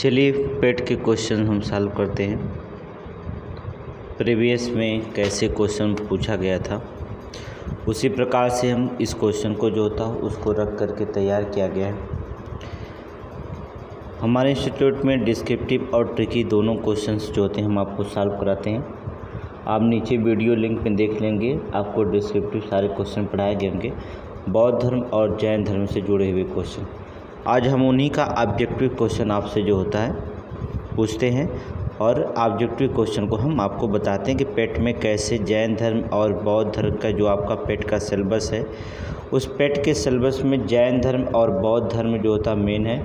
चलिए पेट के क्वेश्चन हम सॉल्व करते हैं। प्रीवियस में कैसे क्वेश्चन पूछा गया था उसी प्रकार से हम इस क्वेश्चन को जो होता है उसको रख करके तैयार किया गया है। हमारे इंस्टीट्यूट में डिस्क्रिप्टिव और ट्रिकी दोनों क्वेश्चंस जो होते हैं हम आपको सॉल्व कराते हैं। आप नीचे वीडियो लिंक में देख लेंगे, आपको डिस्क्रिप्टिव सारे क्वेश्चन पढ़ाए गए होंगे, बौद्ध धर्म और जैन धर्म से जुड़े हुए क्वेश्चन। आज हम उन्हीं का ऑब्जेक्टिव क्वेश्चन आपसे जो होता है पूछते हैं और ऑब्जेक्टिव क्वेश्चन को हम आपको बताते हैं कि पेट में कैसे जैन धर्म और बौद्ध धर्म का जो आपका पेट का सिलेबस है उस पेट के सिलेबस में जैन धर्म और बौद्ध धर्म जो होता मेन है।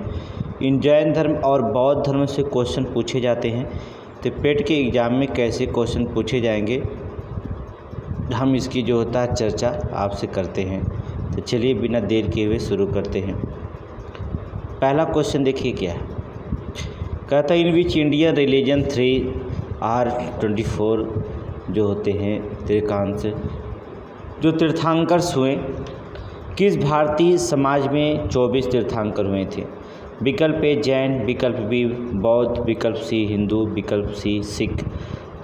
इन जैन धर्म और बौद्ध धर्म से क्वेश्चन पूछे जाते हैं, तो पेट के एग्ज़ाम में कैसे क्वेश्चन पूछे जाएंगे हम इसकी जो होता है चर्चा आपसे करते हैं। तो चलिए बिना देर किए हुए शुरू करते हैं। पहला क्वेश्चन देखिए क्या है, कहता है इन विच इंडियन रिलीजन 3R24 जो होते हैं तीर्थंकर जो तीर्थंकर हुए, किस भारतीय समाज में 24 तीर्थंकर हुए थे। विकल्प ए जैन, विकल्प बी बौद्ध, विकल्प सी हिंदू, विकल्प सी सिख।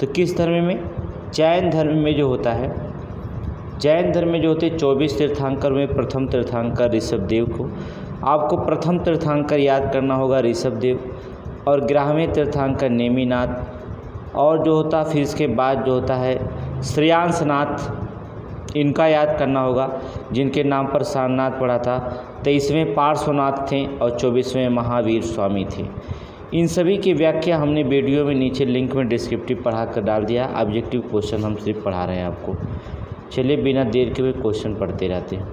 तो किस धर्म में? जैन धर्म में जो होता है, जैन धर्म में जो होते 24 तीर्थंकर हुए। प्रथम तीर्थंकर ऋषभदेव को आपको प्रथम तीर्थंकर याद करना होगा ऋषभदेव, और 11वें तीर्थंकर नेमिनाथ, और जो होता फिर इसके बाद जो होता है श्रेयांसनाथ, इनका याद करना होगा जिनके नाम पर सारनाथ पड़ा था। 23वें पार्श्वनाथ थे और 24वें महावीर स्वामी थे। इन सभी की व्याख्या हमने वीडियो में नीचे लिंक में डिस्क्रिप्टिव पढ़ा कर डाल दिया। ऑब्जेक्टिव क्वेश्चन हम सिर्फ पढ़ा रहे हैं आपको। चलिए बिना देर के हुए क्वेश्चन पढ़ते रहते हैं।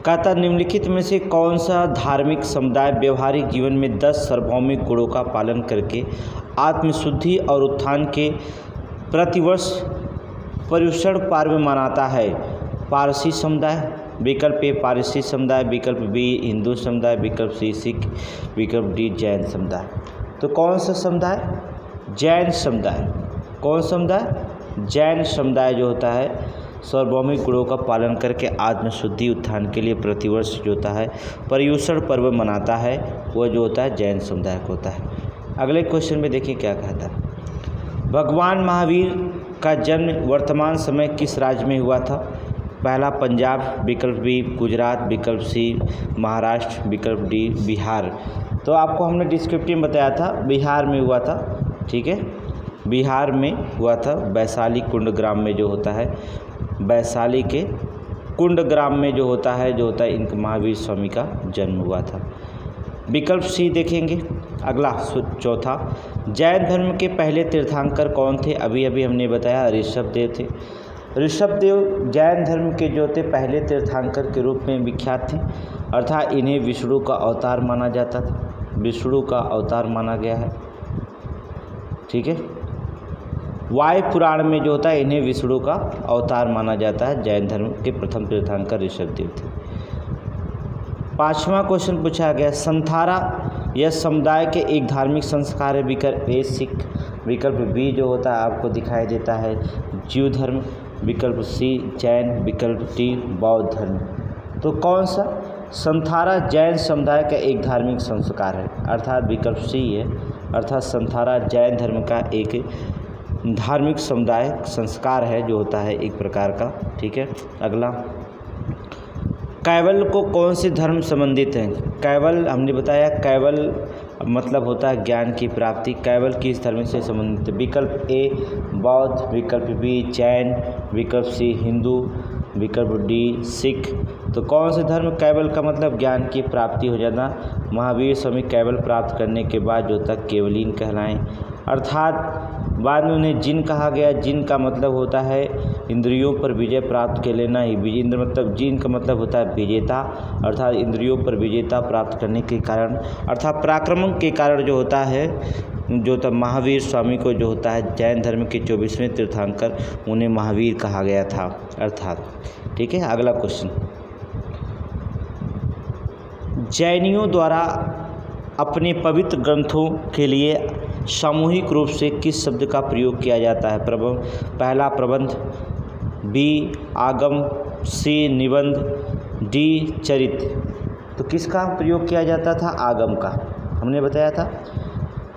कहता निम्नलिखित में से कौन सा धार्मिक समुदाय व्यवहारिक जीवन में 10 सार्वभौमिक गुणों का पालन करके आत्मशुद्धि और उत्थान के प्रतिवर्ष पर्युषण पर्व मनाता है। पारसी समुदाय, विकल्प ए पारसी समुदाय, विकल्प बी हिंदू समुदाय, विकल्प सी सिख, विकल्प डी जैन समुदाय। तो कौन सा समुदाय? जैन समुदाय। कौन समुदाय? जैन समुदाय जो होता है सार्वभौमिक गुणों का पालन करके आत्मशुद्धि उत्थान के लिए प्रतिवर्ष जो होता है पर्युषण पर्व मनाता है, वह जो होता है जैन समुदाय को होता है। अगले क्वेश्चन में देखिए क्या कहता है। भगवान महावीर का जन्म वर्तमान समय किस राज्य में हुआ था। पहला पंजाब, विकल्प बी गुजरात, विकल्प सी महाराष्ट्र, विकल्प डी बिहार। तो आपको हमने डिस्क्रिप्टिव में बताया था बिहार में हुआ था, ठीक है, बिहार में हुआ था। वैशाली कुंड ग्राम में जो होता है, वैशाली के कुंड ग्राम में जो होता है इनका महावीर स्वामी का जन्म हुआ था। विकल्प सी देखेंगे। अगला चौथा, जैन धर्म के पहले तीर्थंकर कौन थे। अभी अभी हमने बताया ऋषभदेव थे। ऋषभदेव जैन धर्म के जो थे पहले तीर्थंकर के रूप में विख्यात थे, अर्थात इन्हें विष्णु का अवतार माना जाता था, विष्णु का अवतार माना गया है, ठीक है। वायु पुराण में जो होता है इन्हें विष्णु का अवतार माना जाता है। जैन धर्म के प्रथम तीर्थंकर ऋषभदेव थे। 5वां क्वेश्चन पूछा गया, संथारा यह समुदाय के एक धार्मिक संस्कार है। विकल्प ए सिख, विकल्प बी जो होता है आपको दिखाई देता है जीव धर्म, विकल्प सी जैन, विकल्प डी बौद्ध धर्म। तो कौन सा? संथारा जैन समुदाय का एक धार्मिक संस्कार है, अर्थात विकल्प सी है, अर्थात संथारा जैन धर्म का एक धार्मिक समुदाय संस्कार है जो होता है एक प्रकार का, ठीक है। अगला, कैवल को कौन से धर्म संबंधित है। कैवल हमने बताया, कैवल मतलब होता है ज्ञान की प्राप्ति। कैवल किस धर्म से संबंधित है। विकल्प ए बौद्ध, विकल्प बी जैन, विकल्प सी हिंदू, विकल्प डी सिख। तो कौन से धर्म? कैवल का मतलब ज्ञान की प्राप्ति हो जाना। महावीर स्वामी कैवल प्राप्त करने के बाद जो तक केवलीन कहलाएं, अर्थात बाद में उन्हें जिन कहा गया। जिन का मतलब होता है इंद्रियों पर विजय प्राप्त कर लेना ही। इंद्र मतलब जिन का मतलब होता है विजेता, अर्थात इंद्रियों पर विजेता प्राप्त करने के कारण, अर्थात पराक्रम के कारण जो होता है जो तब महावीर स्वामी को जो होता है जैन धर्म के 24वें तीर्थंकर उन्हें महावीर कहा गया था, अर्थात, ठीक है। अगला क्वेश्चन, जैनियों द्वारा अपने पवित्र ग्रंथों के लिए सामूहिक रूप से किस शब्द का प्रयोग किया जाता है। पहला प्रबंध, बी आगम, सी निबंध, डी चरित। तो किसका प्रयोग किया जाता था? आगम का, हमने बताया था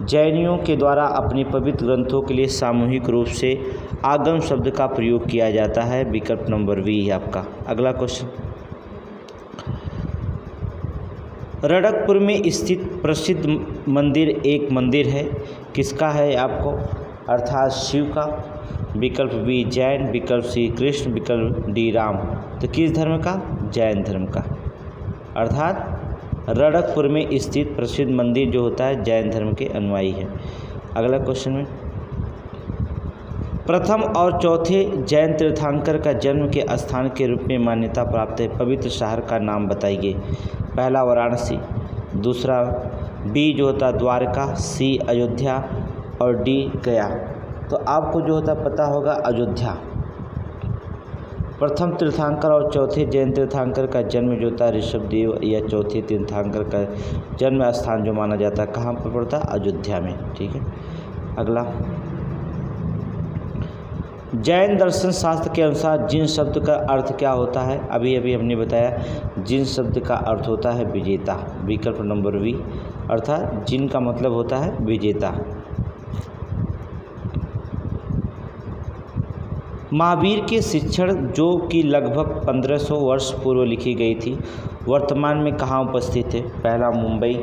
जैनियों के द्वारा अपने पवित्र ग्रंथों के लिए सामूहिक रूप से आगम शब्द का प्रयोग किया जाता है। विकल्प नंबर बी है आपका। अगला क्वेश्चन, रड़कपुर में स्थित प्रसिद्ध मंदिर एक मंदिर है, किसका है आपको, अर्थात शिव का। विकल्प बी जैन, विकल्प सी कृष्ण, विकल्प डी राम। तो किस धर्म का, जैन धर्म का। अर्थात रड़कपुर में स्थित प्रसिद्ध मंदिर जो होता है जैन धर्म के अनुयायी है। अगला क्वेश्चन में, प्रथम और चौथे जैन तीर्थंकर का जन्म के स्थान के रूप में मान्यता प्राप्त है पवित्र शहर का नाम बताइए। पहला वाराणसी, दूसरा बी जो होता द्वारका, सी अयोध्या और डी गया। तो आपको जो होता पता होगा अयोध्या। प्रथम तीर्थंकर और चौथे जैन तीर्थंकर का जन्म जो होता है ऋषभदेव या चौथे तीर्थंकर का जन्म स्थान जो माना जाता है कहाँ पर पड़ता है, अयोध्या में। ठीक है। अगला, जैन दर्शन शास्त्र के अनुसार जिन शब्द का अर्थ क्या होता है, अभी अभी हमने बताया जिन शब्द का अर्थ होता है विजेता। विकल्प नंबर बी, अर्थात जिन का मतलब होता है विजेता। महावीर के शिक्षण जो कि लगभग 1500 वर्ष पूर्व लिखी गई थी वर्तमान में कहाँ उपस्थित है। पहला मुंबई,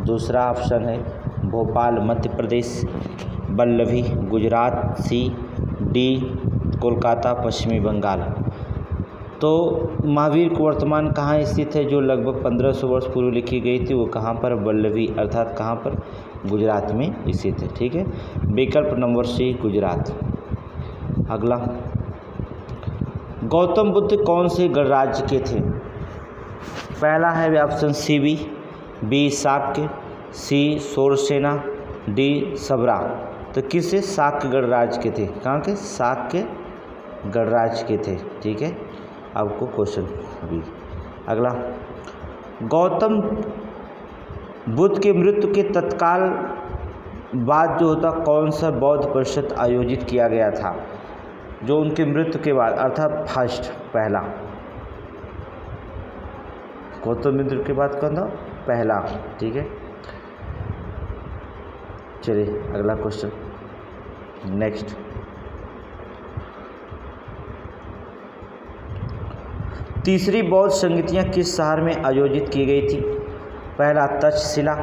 दूसरा ऑप्शन है भोपाल मध्य प्रदेश, वल्लभी गुजरात, सी डी कोलकाता पश्चिमी बंगाल। तो महावीर को वर्तमान कहाँ स्थित है जो लगभग 1500 वर्ष पूर्व लिखी गई थी, वो कहाँ पर, वल्लभी अर्थात कहाँ पर, गुजरात में स्थित है। ठीक है। विकल्प नंबर सी गुजरात। अगला, गौतम बुद्ध कौन से गणराज्य के थे। पहला है ऑप्शन सी बी शाक्य, सी शूरसेना, डी सबरा। तो किससे, शाक्य गणराज्य के थे। कहाँ के, शाक्य गणराज्य के थे। ठीक है। आपको क्वेश्चन बी। अगला, गौतम बुद्ध के मृत्यु के तत्काल बाद जो होता कौन सा बौद्ध परिषद आयोजित किया गया था। जो उनके मृत्यु के बाद अर्थात फर्स्ट पहला, गौतम बुद्ध के बाद कौन था, पहला। ठीक है। चलिए अगला क्वेश्चन नेक्स्ट, तीसरी बौद्ध संगीतियाँ किस शहर में आयोजित की गई थी। पहला तक्षशिला,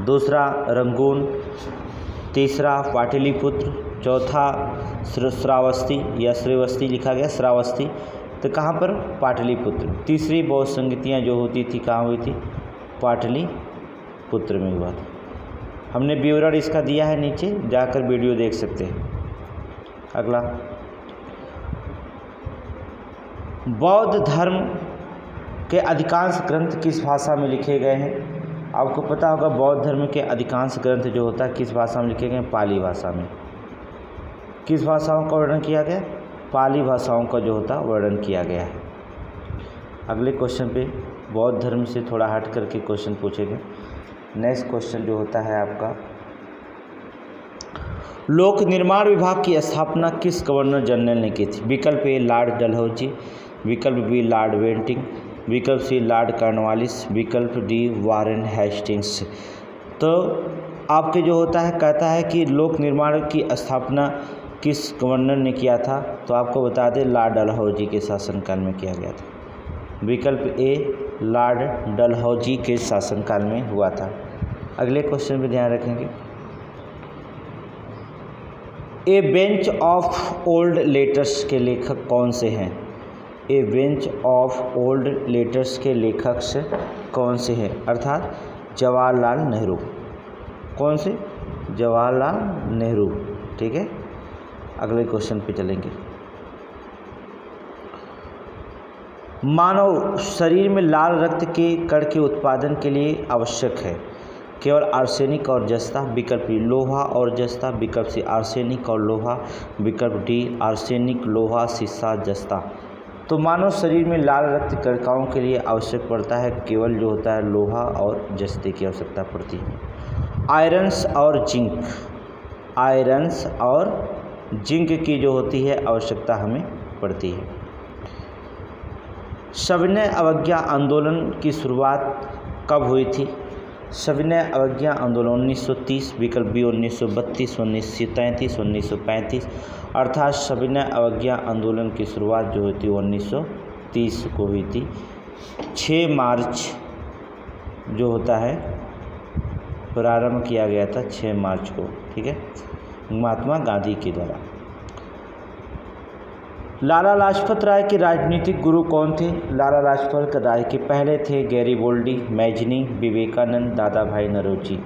दूसरा रंगून, तीसरा पाटलिपुत्र, चौथा श्रावस्ती या श्रीवस्ती लिखा गया, श्रावस्ती। तो कहाँ पर, पाटलिपुत्र। तीसरी बौद्ध संगीतियाँ जो होती थी कहाँ हुई थी, पाटलिपुत्र में हुआ था। हमने विवरण इसका दिया है नीचे, जाकर वीडियो देख सकते हैं। अगला, बौद्ध धर्म के अधिकांश ग्रंथ किस भाषा में लिखे गए हैं। आपको पता होगा बौद्ध धर्म के अधिकांश ग्रंथ जो होता है किस भाषा में लिखे गए हैं, पाली भाषा में। किस भाषाओं का वर्णन किया गया, पाली भाषाओं का जो होता वर्णन किया गया है। अगले क्वेश्चन पे बौद्ध धर्म से थोड़ा हट करके क्वेश्चन पूछेंगे। नेक्स्ट क्वेश्चन जो होता है आपका, लोक निर्माण विभाग की स्थापना किस गवर्नर जनरल ने की थी। विकल्प ए लॉर्ड डलहौजी, विकल्प बी लॉर्ड बेंटिंग, विकल्प सी लॉर्ड कॉर्नवालिस, विकल्प डी वारेन हेस्टिंग्स। तो आपके जो होता है कहता है कि लोक निर्माण की स्थापना किस गवर्नर ने किया था, तो आपको बता दें लॉर्ड डलहौजी के शासनकाल में किया गया था। विकल्प ए लॉर्ड डलहौजी के शासनकाल में हुआ था। अगले क्वेश्चन पे ध्यान रखेंगे, ए बेंच ऑफ ओल्ड लेटर्स के लेखक कौन से हैं। ए बेंच ऑफ ओल्ड लेटर्स के लेखक से कौन से हैं, अर्थात जवाहरलाल नेहरू। कौन से, जवाहरलाल नेहरू। ठीक है। अगले क्वेश्चन पे चलेंगे, मानव शरीर में लाल रक्त के कण के उत्पादन के लिए आवश्यक है केवल आर्सेनिक और जस्ता। विकल्प डी लोहा और जस्ता, विकल्प सी आर्सेनिक और लोहा, विकल्प डी आर्सेनिक लोहा सीसा जस्ता। तो मानव शरीर में लाल रक्त कणिकाओं के लिए आवश्यक पड़ता है केवल जो होता है लोहा और जस्ते की आवश्यकता पड़ती है। आयरन्स और जिंक, आयरन्स और जिंक की जो होती है आवश्यकता हमें पड़ती है। सविनय अवज्ञा आंदोलन की शुरुआत कब हुई थी। सविनय अवज्ञा आंदोलन 1930, विकल्प बी 1932, 1933, 1935। अर्थात सविनय अवज्ञा आंदोलन की शुरुआत जो हुई थी 1930 को हुई थी। 6 मार्च जो होता है प्रारंभ किया गया था 6 मार्च को, ठीक है, महात्मा गांधी के द्वारा। लाला लाजपत राय के राजनीतिक गुरु कौन थे? लाला लाजपत राय के पहले थे गैरीबोल्डी, मैजनी, विवेकानंद, दादा भाई नौरोजी।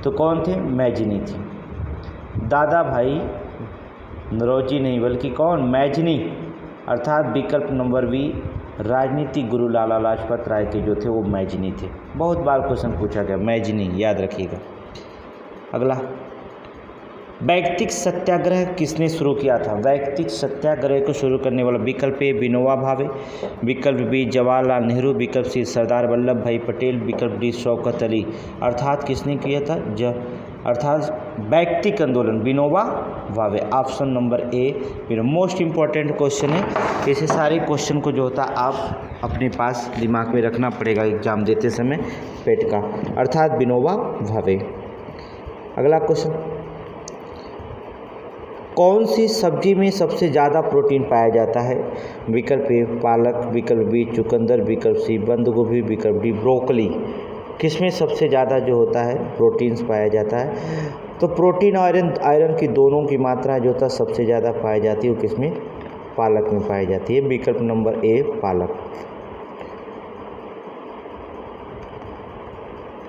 तो कौन थे? मैजनी थे। दादा भाई नौरोजी नहीं बल्कि कौन? मैजनी। अर्थात विकल्प नंबर बी राजनीतिक गुरु लाला लाजपत राय के जो थे वो मैजनी थे। बहुत बार क्वेश्चन पूछा गया, मैजनी, याद रखिएगा। अगला, वैयक्तिक सत्याग्रह किसने शुरू किया था? वैयक्तिक सत्याग्रह को शुरू करने वाला विकल्प ए विनोबा भावे, विकल्प बी जवाहरलाल नेहरू, विकल्प सी सरदार वल्लभ भाई पटेल, विकल्प डी शौकत अली। अर्थात किसने किया था? अर्थात वैयक्तिक आंदोलन Vinoba Bhave. Option number a most important question है। ऐसे सारे क्वेश्चन को जो होता है आप अपने पास दिमाग में रखना पड़ेगा एग्जाम देते समय पेट का, अर्थात विनोबा भावे। अगला क्वेश्चन, कौन सी सब्जी में सबसे ज़्यादा प्रोटीन पाया जाता है? विकल्प ए पालक, विकल्प बी चुकंदर, विकल्प सी बंद गोभी, विकल्प डी ब्रोकली। किसमें सबसे ज़्यादा जो होता है प्रोटीन्स पाया जाता है? तो प्रोटीन और आयरन की दोनों की मात्रा जो होता है सबसे ज़्यादा पाई जाती है वो किसमें? पालक में पाई जाती है। विकल्प नंबर ए पालक।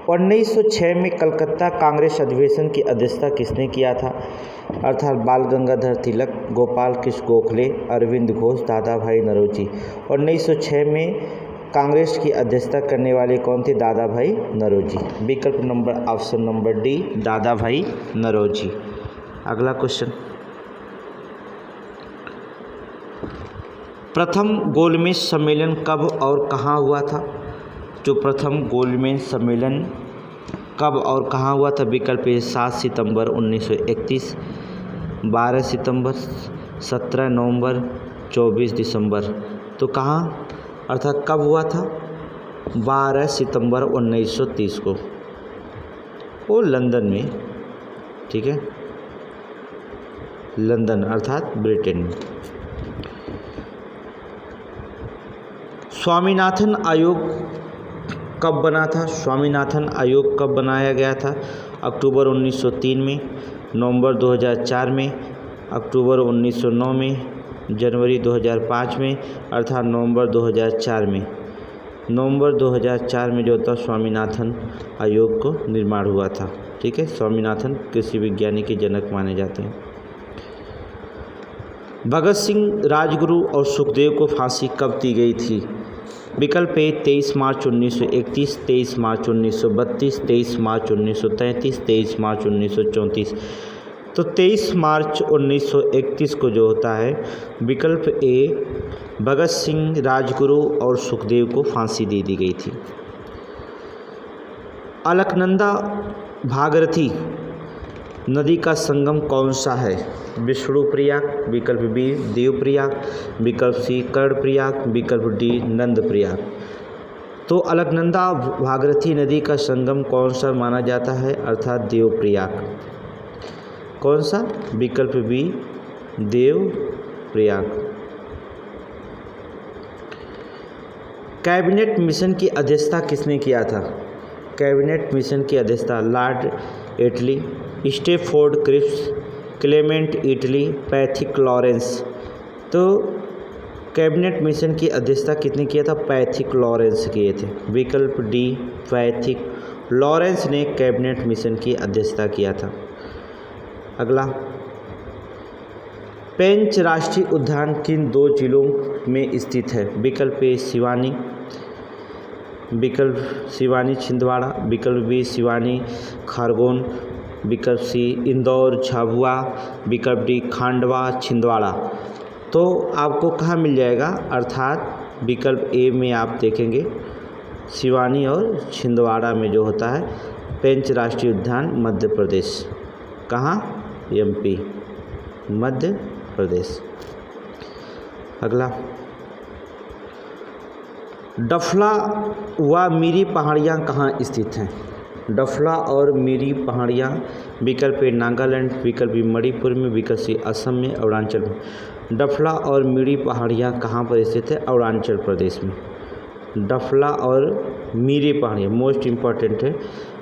1906 में कलकत्ता कांग्रेस अधिवेशन की अध्यक्षता किसने किया था? अर्थात बाल गंगाधर तिलक, गोपाल कृष्ण गोखले, अरविंद घोष, दादा भाई नौरोजी। 1906 में कांग्रेस की अध्यक्षता करने वाले कौन थे? दादा भाई नौरोजी। विकल्प नंबर ऑप्शन नंबर डी दादा भाई नौरोजी। अगला क्वेश्चन, प्रथम गोलमेज सम्मेलन कब और कहाँ हुआ था? जो प्रथम गोलमेज सम्मेलन कब और कहाँ हुआ था? विकल्प ए 7 सितंबर 1931, 12 सितंबर, 17 नवंबर, 24 दिसंबर। तो कहाँ अर्थात कब हुआ था? 12 सितंबर 1930 को, वो लंदन में, ठीक है, लंदन अर्थात ब्रिटेन में। स्वामीनाथन आयोग कब बना था? स्वामीनाथन आयोग कब बनाया गया था? अक्टूबर 1903 में, नवंबर 2004 में, अक्टूबर 1909 में, जनवरी 2005 में, अर्थात नवंबर 2004 में। नवंबर 2004 में जो था स्वामीनाथन आयोग को निर्माण हुआ था, ठीक है। स्वामीनाथन कृषि विज्ञानी के जनक माने जाते हैं। भगत सिंह, राजगुरु और सुखदेव को फांसी कब दी गई थी? विकल्प ए 23 मार्च 1931, 23 मार्च 1932, 23 मार्च 1933, 23 मार्च 1934। तो 23 मार्च 1931 को जो होता है विकल्प ए भगत सिंह, राजगुरु और सुखदेव को फांसी दे दी गई थी। अलकनंदा भागीरथी नदी का संगम कौन सा है? विष्णुप्रयाग, विकल्प बी देवप्रयाग, विकल्प सी कर्णप्रयाग, विकल्प डी नंदप्रयाग। तो अलकनंदा भागीरथी नदी का संगम कौन सा माना जाता है? अर्थात देवप्रयाग। कौन सा? विकल्प बी देवप्रयाग। कैबिनेट मिशन की अध्यक्षता किसने किया था? कैबिनेट मिशन की अध्यक्षता Lord Attlee, Stafford Cripps, Clement Attlee, Pethick Lawrence. तो कैबिनेट मिशन की अध्यक्षता किसने किया था? पैथिक लॉरेंस किए थे। विकल्प डी पैथिक लॉरेंस ने कैबिनेट मिशन की अध्यक्षता किया था। अगला, पेंच राष्ट्रीय उद्यान किन 2 जिलों में स्थित है? विकल्प ए सिवानी, विकल्प सिवानी छिंदवाड़ा, विकल्प बी सिवानी खरगोन, विकल्प सी इंदौर झाबुआ, विकल्प डी खांडवा छिंदवाड़ा। तो आपको कहाँ मिल जाएगा? अर्थात विकल्प ए में आप देखेंगे सिवानी और छिंदवाड़ा में जो होता है पेंच राष्ट्रीय उद्यान मध्य प्रदेश। कहाँ? एमपी, मध्य प्रदेश। अगला, डफला व मिरी पहाड़ियाँ कहाँ स्थित हैं? डफला और मिरी पहाड़ियाँ, विकल्प ए नागालैंड, विकल्प बी मणिपुर में, विकल्प सी असम में, अरुणाचल में। डफला और मिरी पहाड़ियाँ कहाँ पर स्थित है? अरुणाचल प्रदेश में। डफला और मिरी पहाड़ियाँ मोस्ट इम्पॉर्टेंट है,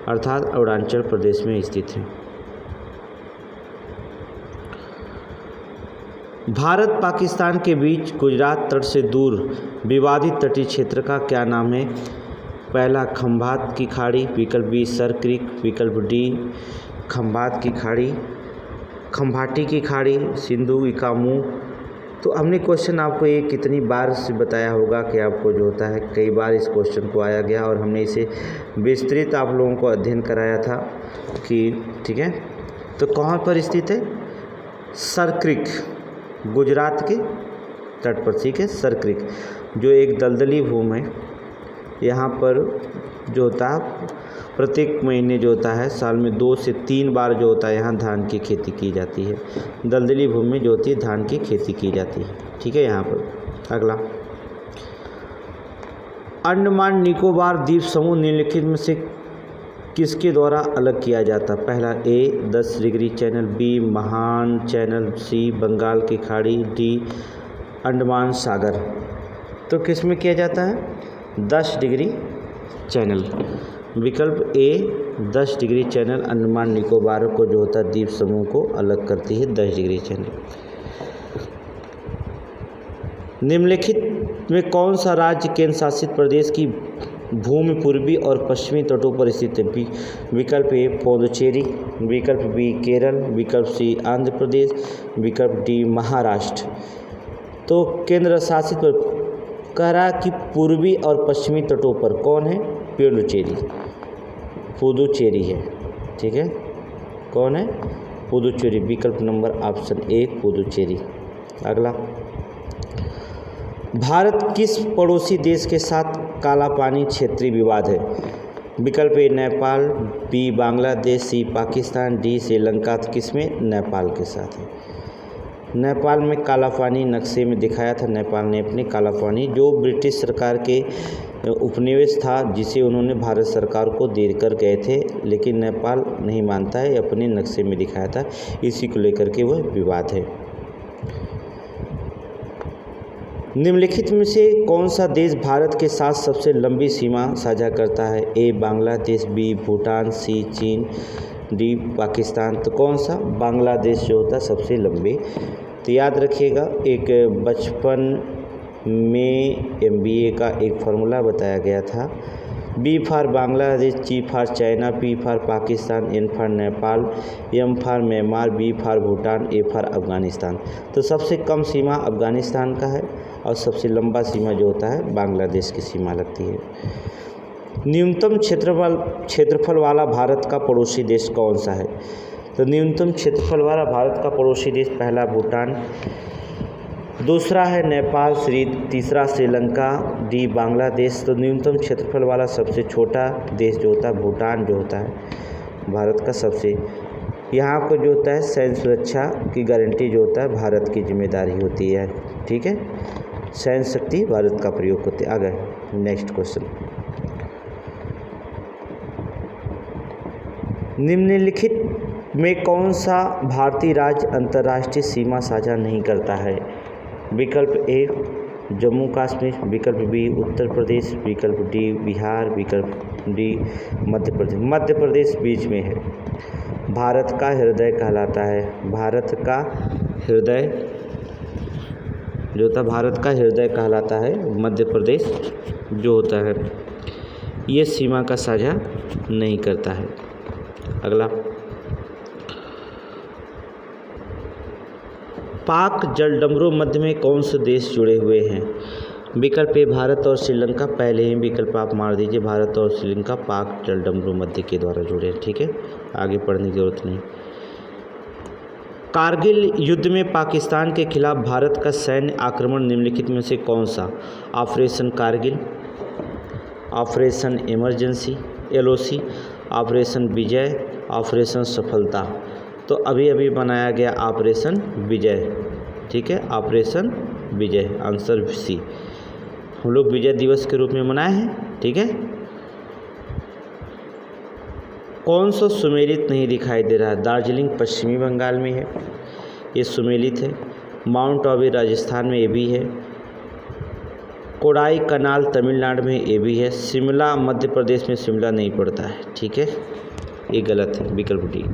अर्थात अरुणाचल प्रदेश में स्थित है। भारत पाकिस्तान के बीच गुजरात तट से दूर विवादित तटीय क्षेत्र का क्या नाम है? पहला खंभात की खाड़ी, विकल्प बी सर क्रीक, विकल्प डी खंभात की खाड़ी, खंभाटी की खाड़ी, सिंधु इकामू। तो हमने क्वेश्चन आपको ये कितनी बार से बताया होगा कि आपको जो होता है कई बार इस क्वेश्चन को आया गया और हमने इसे विस्तृत आप लोगों को अध्ययन कराया था कि ठीक है। तो कहाँ पर स्थित है? सर क्रीक, गुजरात के तट पर, ठीक है। सर क्रीक जो एक दलदली भूमि है, यहाँ पर जो होता है प्रत्येक महीने जो होता है साल में 2 से 3 बार जो होता है यहाँ धान की खेती की जाती है। दलदली भूमि में जो होती है धान की खेती की जाती है, ठीक है। यहाँ पर अगला, अंडमान निकोबार द्वीप समूह निम्नलिखित में से किसके द्वारा अलग किया जाता? पहला ए 10 डिग्री चैनल, बी महान चैनल, सी बंगाल की खाड़ी, डी अंडमान सागर। तो किस में किया जाता है? 10 डिग्री चैनल। विकल्प ए 10 डिग्री चैनल अंडमान निकोबार को जो होता है द्वीप समूह को अलग करती है 10 डिग्री चैनल। निम्नलिखित में कौन सा राज्य केंद्र शासित प्रदेश की भूमि पूर्वी और पश्चिमी तटों पर स्थित है? विकल्प ए पुडुचेरी, विकल्प बी केरल, विकल्प सी आंध्र प्रदेश, विकल्प डी महाराष्ट्र। तो केंद्र शासित कह रहा कि पूर्वी और पश्चिमी तटों पर कौन है? पुडुचेरी, पुडुचेरी है, ठीक है। कौन है? पुडुचेरी। विकल्प नंबर ऑप्शन ए पुडुचेरी। अगला, भारत किस पड़ोसी देश के साथ काला पानी क्षेत्रीय विवाद है? विकल्प ए नेपाल, बी बांग्लादेश, सी पाकिस्तान, डी श्रीलंका। किस में? नेपाल के साथ है। नेपाल में काला पानी नक्शे में दिखाया था, नेपाल ने अपने काला पानी जो ब्रिटिश सरकार के उपनिवेश था जिसे उन्होंने भारत सरकार को देकर गए थे, लेकिन नेपाल नहीं मानता है, अपने नक्शे में दिखाया था, इसी को लेकर के वह विवाद है। निम्नलिखित में से कौन सा देश भारत के साथ सबसे लंबी सीमा साझा करता है? ए बांग्लादेश, बी भूटान, सी चीन, डी पाकिस्तान। तो कौन सा? बांग्लादेश जो होता है सबसे लंबे। तो याद रखिएगा, एक बचपन में MBA का एक फार्मूला बताया गया था, B for Bangladesh, C for China, P for Pakistan, N for Nepal, M for Myanmar, B for Bhutan, A for Afghanistan. तो सबसे कम सीमा अफगानिस्तान का है और सबसे लंबा सीमा जो होता है बांग्लादेश की सीमा लगती है। न्यूनतम क्षेत्रफल वाला भारत का पड़ोसी देश कौन सा है? तो न्यूनतम क्षेत्रफल वाला भारत का पड़ोसी देश, पहला भूटान, दूसरा है नेपाल, तीसरा श्रीलंका, डी बांग्लादेश। तो न्यूनतम क्षेत्रफल वाला सबसे छोटा देश जो होता है भूटान जो होता है भारत का सबसे। यहाँ को जो होता है सैन्य सुरक्षा की गारंटी जो होता है भारत की जिम्मेदारी होती है, ठीक है। सैन्य शक्ति भारत का प्रयोग होते है। आगे नेक्स्ट क्वेश्चन, निम्नलिखित में कौन सा भारतीय राज्य अंतर्राष्ट्रीय सीमा साझा नहीं करता है? विकल्प ए जम्मू कश्मीर, विकल्प बी उत्तर प्रदेश, विकल्प डी बिहार, विकल्प डी मध्य प्रदेश। मध्य प्रदेश बीच में है, भारत का हृदय कहलाता है। भारत का हृदय जो होता है भारत का हृदय कहलाता है मध्य प्रदेश जो होता है, ये सीमा का साझा नहीं करता है। अगला, पाक जलडमरू मध्य में कौन से देश जुड़े हुए हैं? विकल्प ए भारत और श्रीलंका। पहले ही विकल्प आप मार दीजिए, भारत और श्रीलंका पाक जलडमरू मध्य के द्वारा जुड़े हैं, ठीक है, आगे पढ़ने की जरूरत नहीं। कारगिल युद्ध में पाकिस्तान के खिलाफ भारत का सैन्य आक्रमण निम्नलिखित में से कौन सा? Operation Kargil, operation emergency LOC, operation Vijay, operation Safalta. तो अभी अभी बनाया गया ऑपरेशन विजय, ठीक है, ऑपरेशन विजय, आंसर सी। हम लोग विजय दिवस के रूप में मनाए हैं, ठीक है। कौन सा सुमेलित नहीं दिखाई दे रहा है? दार्जिलिंग पश्चिमी बंगाल में है, ये सुमेलित है। माउंट आबू राजस्थान में, ये भी है। कोडाई कनाल तमिलनाडु में, ये भी है। शिमला मध्य प्रदेश में, शिमला नहीं पड़ता है, ठीक है, ये गलत है, विकल्प डी।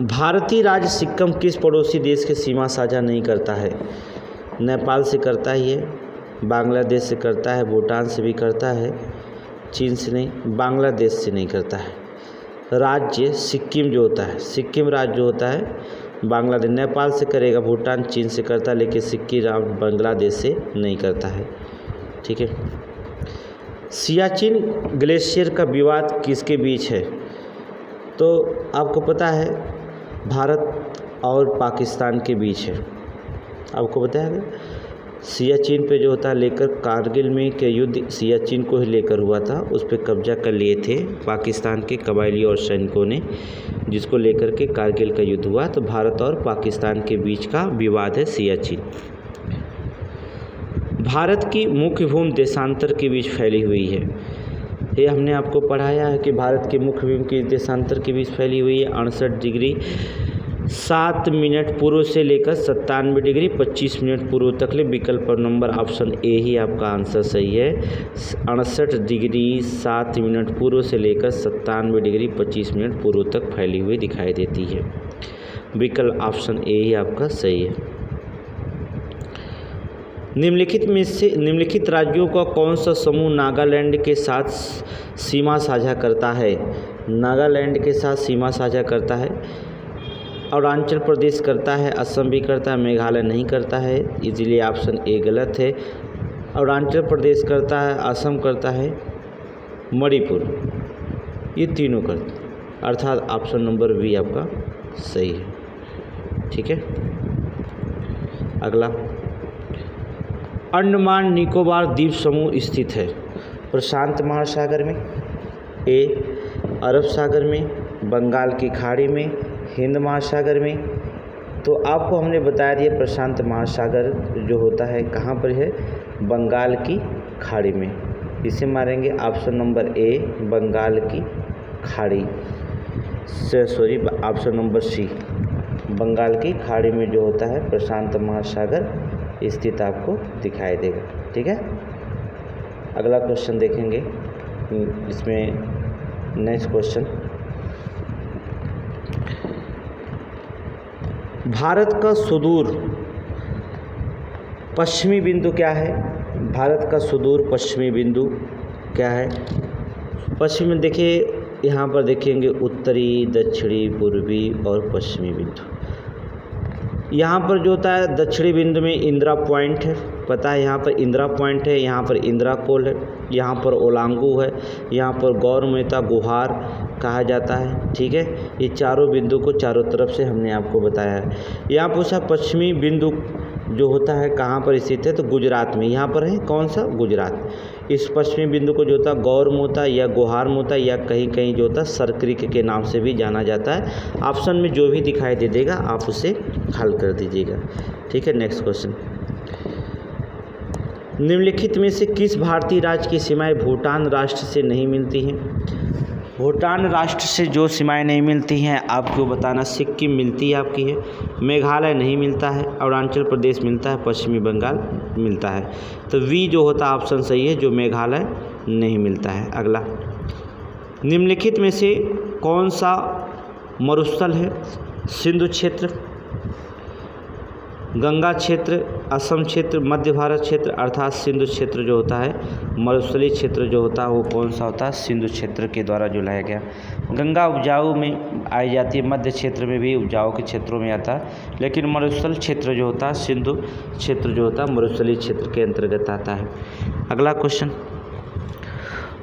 भारतीय राज्य सिक्किम किस पड़ोसी देश के सीमा साझा नहीं करता है? नेपाल से करता ही है, बांग्लादेश से करता है, भूटान से भी करता है, चीन से नहीं, बांग्लादेश से नहीं करता है। राज्य सिक्किम जो होता है, सिक्किम राज्य जो होता है बांग्लादेश, नेपाल से करेगा, भूटान चीन से करता है, लेकिन सिक्किम राज्य बांग्लादेश से नहीं करता है, ठीक है। सियाचिन ग्लेशियर का विवाद किसके बीच है? तो आपको पता है भारत और पाकिस्तान के बीच है, आपको पता है। सियाचिन पे जो होता है लेकर कारगिल में के युद्ध सियाचिन को ही लेकर हुआ था, उस पर कब्जा कर लिए थे पाकिस्तान के कबायली और सैनिकों ने, जिसको लेकर के कारगिल का युद्ध हुआ। तो भारत और पाकिस्तान के बीच का विवाद है सियाचिन। भारत की मुख्य भूमि देशांतर के बीच फैली हुई है, ये हमने आपको पढ़ाया है कि भारत की मुख्य भूमि की देशांतर के बीच फैली हुई है 68 डिग्री 7 मिनट पूर्व से लेकर 97 डिग्री 25 मिनट पूर्व तक ले। विकल्प नंबर ऑप्शन ए ही आपका आंसर सही है। 68 डिग्री 7 मिनट पूर्व से लेकर 97 डिग्री 25 मिनट पूर्व तक फैली हुई दिखाई देती है। विकल्प ऑप्शन ए ही आपका सही है। निम्नलिखित में से निम्नलिखित राज्यों का कौन सा समूह नागालैंड के साथ सीमा साझा करता है? नागालैंड के साथ सीमा साझा करता है। अरुणाचल प्रदेश करता है, असम भी करता है, मेघालय नहीं करता है, इसलिए ऑप्शन ए गलत है। अरुणाचल प्रदेश करता है, असम करता है, मणिपुर, ये तीनों करते, अर्थात ऑप्शन नंबर बी आपका सही है, ठीक है। अगला, अंडमान निकोबार द्वीप समूह स्थित है प्रशांत महासागर में, ए अरब सागर में, बंगाल की खाड़ी में, हिंद महासागर में। तो आपको हमने बता दिया प्रशांत महासागर जो होता है कहाँ पर है? बंगाल की खाड़ी में। इसे मारेंगे ऑप्शन नंबर ए बंगाल की खाड़ी से, sorry option number C Bengal की खाड़ी में जो होता है प्रशांत महासागर स्थित आपको दिखाई देगा, ठीक है। अगला क्वेश्चन देखेंगे, इसमें नेक्स्ट क्वेश्चन, भारत का सुदूर पश्चिमी बिंदु क्या है? भारत का सुदूर पश्चिमी बिंदु क्या है? पश्चिम में देखिए, यहाँ पर देखेंगे उत्तरी, दक्षिणी, पूर्वी और पश्चिमी बिंदु। यहाँ पर जो होता है दक्षिणी बिंदु में इंदिरा पॉइंट है, पता है यहाँ पर इंदिरा पॉइंट है, यहाँ पर इंदिरा कोल है, यहाँ पर ओलांगू है, यहाँ पर गौर मेहता गुहार कहा जाता है, ठीक है। ये चारों बिंदु को चारों तरफ से हमने आपको बताया है। यहाँ पूछा पश्चिमी बिंदु जो होता है कहाँ पर स्थित है? तो गुजरात में, यहाँ पर है कौन सा? गुजरात। इस पश्चिमी बिंदु को जो होता है गौर मोता या गुहार मोता या कहीं कहीं जो होता है सरक्रिक के नाम से भी जाना जाता है। ऑप्शन में जो भी दिखाई दे देगा आप उसे हल कर दीजिएगा, ठीक है। नेक्स्ट क्वेश्चन, निम्नलिखित में से किस भारतीय राज्य की सीमाएं भूटान राष्ट्र से नहीं मिलती हैं? भूटान राष्ट्र से जो सीमाएं नहीं मिलती हैं आपको बताना, सिक्किम मिलती है आपकी है, मेघालय नहीं मिलता है, अरुणाचल प्रदेश मिलता है, पश्चिमी बंगाल मिलता है। तो वी जो होता है ऑप्शन सही है, जो मेघालय नहीं मिलता है। अगला, निम्नलिखित में से कौन सा मरुस्थल है? सिंधु क्षेत्र, गंगा क्षेत्र, असम क्षेत्र, मध्य भारत क्षेत्र, अर्थात सिंधु क्षेत्र जो होता है मरुस्थलीय क्षेत्र जो होता है वो कौन सा होता है? सिंधु क्षेत्र के द्वारा जो लाया गया। गंगा उपजाऊ में आई जाती है, मध्य क्षेत्र में भी उपजाऊ के क्षेत्रों में आता है, लेकिन मरुस्थल क्षेत्र जो होता है सिंधु क्षेत्र जो होता है मरुस्थलीय क्षेत्र के अंतर्गत आता है। अगला क्वेश्चन,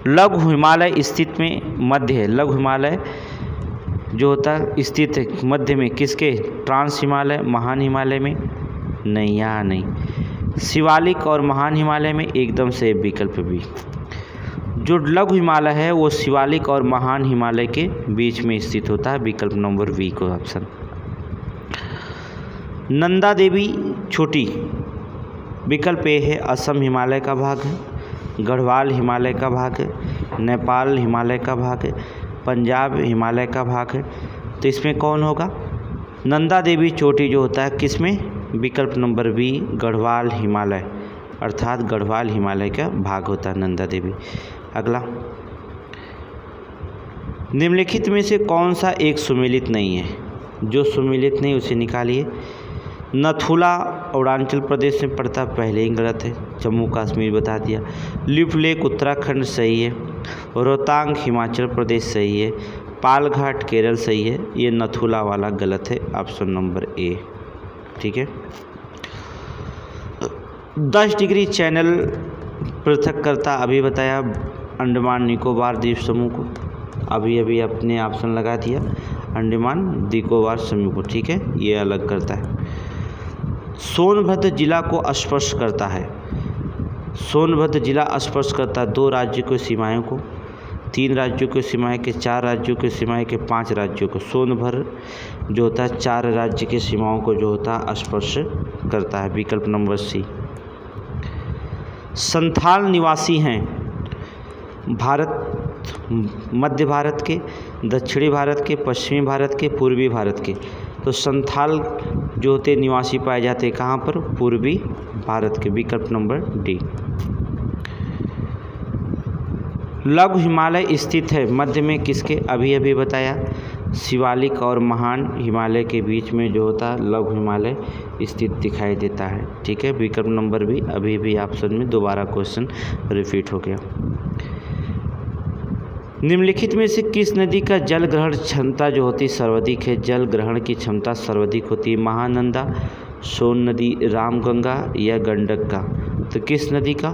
लघु हिमालय स्थित में मध्य है, लघु हिमालय जो होता है स्थित है मध्य में किसके? ट्रांस हिमालय, महान हिमालय में नहीं, यहाँ नहीं। शिवालिक और महान हिमालय में एकदम से विकल्प बी। जो लघु हिमालय है वो शिवालिक और महान हिमालय के बीच में स्थित होता है, विकल्प नंबर बी को ऑप्शन। नंदा देवी चोटी विकल्प ए है, असम हिमालय का भाग है। गढ़वाल हिमालय का भाग है, नेपाल हिमालय का भाग है, पंजाब हिमालय का भाग है। तो इसमें कौन होगा? नंदा देवी चोटी जो होता है किसमें? विकल्प नंबर बी, गढ़वाल हिमालय, अर्थात गढ़वाल हिमालय का भाग होता है नंदा देवी। अगला, निम्नलिखित में से कौन सा एक सुमेलित नहीं है? जो सुमेलित नहीं उसे निकालिए। नथुला अरुणाचल प्रदेश में पड़ता, पहले ही गलत है, जम्मू कश्मीर बता दिया। लिप लेक उत्तराखंड सही है, रोहतांग हिमाचल प्रदेश सही है, पालघाट केरल सही है, ये नथुला वाला गलत है, ऑप्शन नंबर ए। ठीक है। 10 डिग्री चैनल पृथक करता, अभी बताया अंडमान निकोबार द्वीप समूह को, अभी अपने ऑप्शन लगा दिया अंडमान निकोबार समूह को। ठीक है, ये अलग करता है। सोनभद्र जिला को स्पर्श करता है, सोनभद्र जिला स्पर्श करता है 2 राज्यों की सीमाओं को, 3 राज्यों की सीमाएं के, 4 राज्यों की सीमाएं के, 5 राज्यों को। सोनभद्र जो होता है 4 राज्य की सीमाओं को जो होता है स्पर्श करता है, विकल्प नंबर सी। संथाल निवासी हैं भारत, मध्य भारत के, दक्षिणी भारत के, पश्चिमी भारत के, पूर्वी भारत के। तो संथाल जो होते निवासी पाए जाते हैं कहाँ पर? पूर्वी भारत के, विकल्प नंबर डी। लघु हिमालय स्थित है मध्य में किसके? अभी बताया शिवालिक और महान हिमालय के बीच में जो होता है लघु हिमालय स्थित दिखाई देता है। ठीक है, विकल्प नंबर बी। अभी ऑप्शन में दोबारा क्वेश्चन रिपीट हो गया। निम्नलिखित में से किस नदी का जल ग्रहण क्षमता जो होती सर्वाधिक है? जल ग्रहण की क्षमता सर्वाधिक होती है महानंदा, सोन नदी, रामगंगा या गंडक का? तो किस नदी का?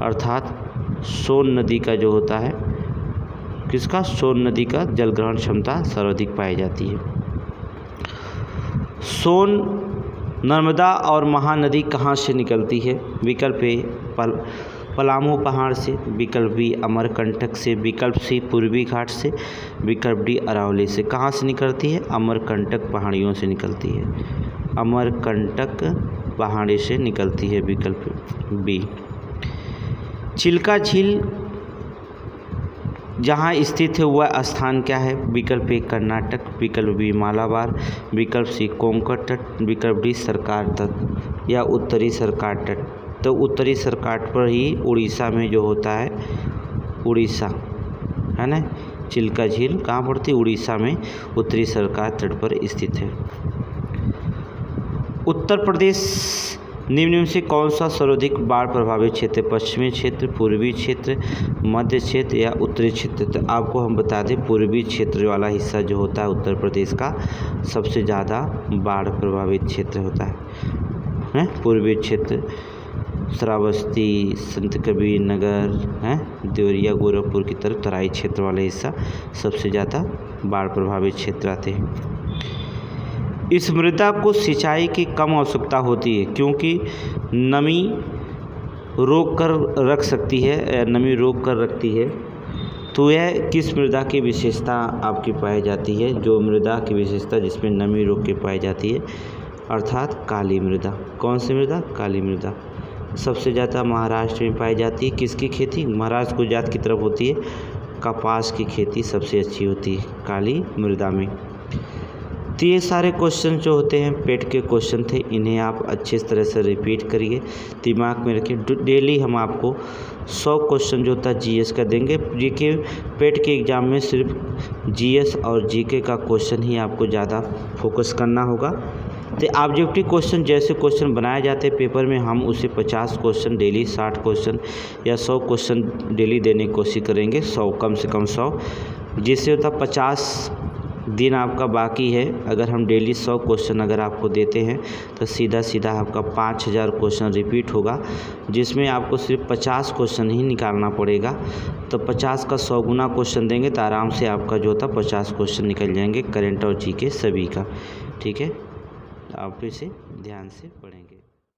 अर्थात सोन नदी का जो होता है, किसका? सोन नदी का जल ग्रहण क्षमता सर्वाधिक पाई जाती है। सोन, नर्मदा और महानदी कहाँ से निकलती है? विकल्प ए पलामू पहाड़ से, विकल्प बी अमरकंटक से, विकल्प सी पूर्वी घाट से, विकल्प डी अरावली से। कहाँ से निकलती है? अमरकंटक पहाड़ियों से निकलती है, अमरकंटक पहाड़ी से निकलती है, विकल्प बी। चिल्का झील जहाँ स्थित है वह स्थान क्या है? विकल्प ए कर्नाटक, विकल्प बी मालाबार, विकल्प सी कोंकण तट, विकल्प डी सरकार तट या उत्तरी सरकार तट। तो उत्तरी सरकार पर ही उड़ीसा में जो होता है, उड़ीसा है ना, चिल्का झील कहाँ पड़ती है? उड़ीसा में उत्तरी सरकार तट पर स्थित है। उत्तर प्रदेश निम्न में से कौन सा सर्वाधिक बाढ़ प्रभावित क्षेत्र? पश्चिमी क्षेत्र, पूर्वी क्षेत्र, मध्य क्षेत्र या उत्तरी क्षेत्र? तो आपको हम बता दें पूर्वी क्षेत्र वाला हिस्सा जो होता है उत्तर प्रदेश का सबसे ज़्यादा बाढ़ प्रभावित क्षेत्र होता है पूर्वी क्षेत्र। श्रावस्ती, संत कबीर नगर देवरिया, गोरखपुर की तरफ तराई क्षेत्र वाला हिस्सा सबसे ज़्यादा बाढ़ प्रभावित क्षेत्र आते हैं। इस मृदा को सिंचाई की कम आवश्यकता होती है क्योंकि नमी रोक कर रख सकती है, नमी रोक कर रखती है। तो यह किस मृदा की विशेषता आपकी पाई जाती है? जो मृदा की विशेषता जिसमें नमी रोक के पाई जाती है, अर्थात काली मृदा। कौन सी मृदा? काली मृदा। सबसे ज़्यादा महाराष्ट्र में पाई जाती है। किसकी खेती? महाराष्ट्र गुजरात की तरफ होती है, कपास की खेती सबसे अच्छी होती है काली मृदा में। तो ये सारे क्वेश्चन जो होते हैं पेट के क्वेश्चन थे, इन्हें आप अच्छे तरह से रिपीट करिए, दिमाग में रखिए। डेली हम आपको 100 क्वेश्चन जो होता है जीएस का देंगे। जीके पेट के एग्ज़ाम में सिर्फ जीएस और जीके का क्वेश्चन ही आपको ज़्यादा फोकस करना होगा। तो ऑब्जेक्टिव क्वेश्चन जैसे क्वेश्चन बनाए जाते हैं पेपर में, हम उसे 50 क्वेश्चन डेली, 60 क्वेश्चन या 100 क्वेश्चन डेली देने की कोशिश करेंगे। 100 कम से कम 100, जिससे होता 50 दिन आपका बाकी है। अगर हम डेली 100 क्वेश्चन अगर आपको देते हैं तो सीधा सीधा आपका 5000 क्वेश्चन रिपीट होगा, जिसमें आपको सिर्फ 50 क्वेश्चन ही निकालना पड़ेगा। तो 50 का 100 गुना क्वेश्चन देंगे तो आराम से आपका जो होता 50 क्वेश्चन निकल जाएंगे, करंट और जीके सभी का। ठीक है, आप इसे ध्यान से पढ़ेंगे।